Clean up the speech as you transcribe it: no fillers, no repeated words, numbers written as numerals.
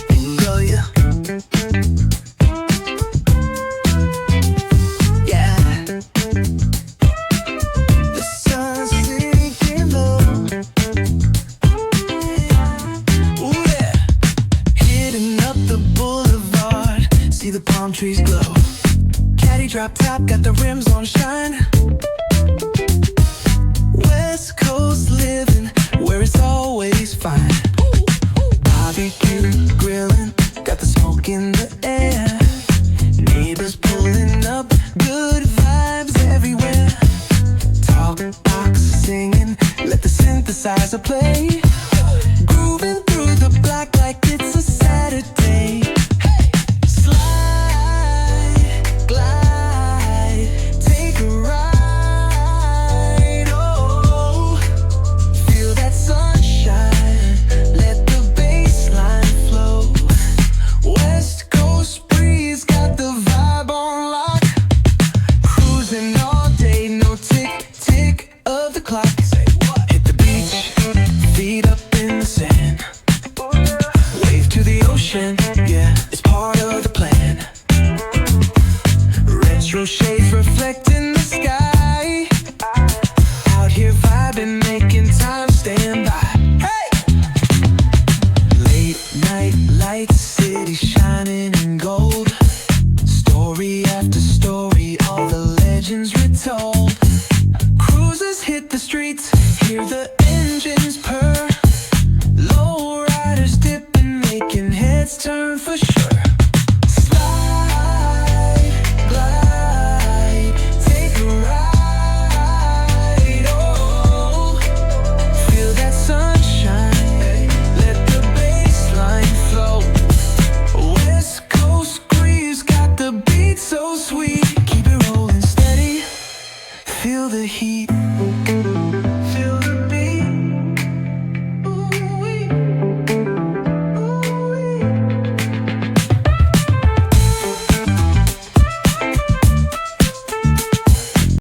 Bingo, yeah. Yeah. The sun's sinking low. Ooh, yeah. Hitting up the boulevard, see the palm trees glow. Caddy drop top, got the rims on shine. West Coast living, where it's always fine. Barbecue grilling, got the smoke in the air. Neighbors pulling up, good vibes everywhere. Talk box singing, let the synthesizer play. Grooving through the block like it's a Saturday. Slide, glide, take a ride. Oh, feel that sunshine, let the bass line flow. West Coast breeze, got the vibe on lock. Cruising all day, no tick, tick of the clock. Hit the beach, feet up in the sand. Wave to the ocean, yeah, it's part of the plan. Retro shades reflecting the sky. Out here vibing, making time stand by. Hey! Late night lights, city shining in gold. Story after story, all the legends retold. Cruisers hit the streets, hear the engines purr. Low riders dipping, making heads turn for sure. Slide, glide, take a ride. Oh, feel that sunshine, let the bass line flow. West Coast breeze, got the beat so sweet. Keep it rolling steady, feel the heat.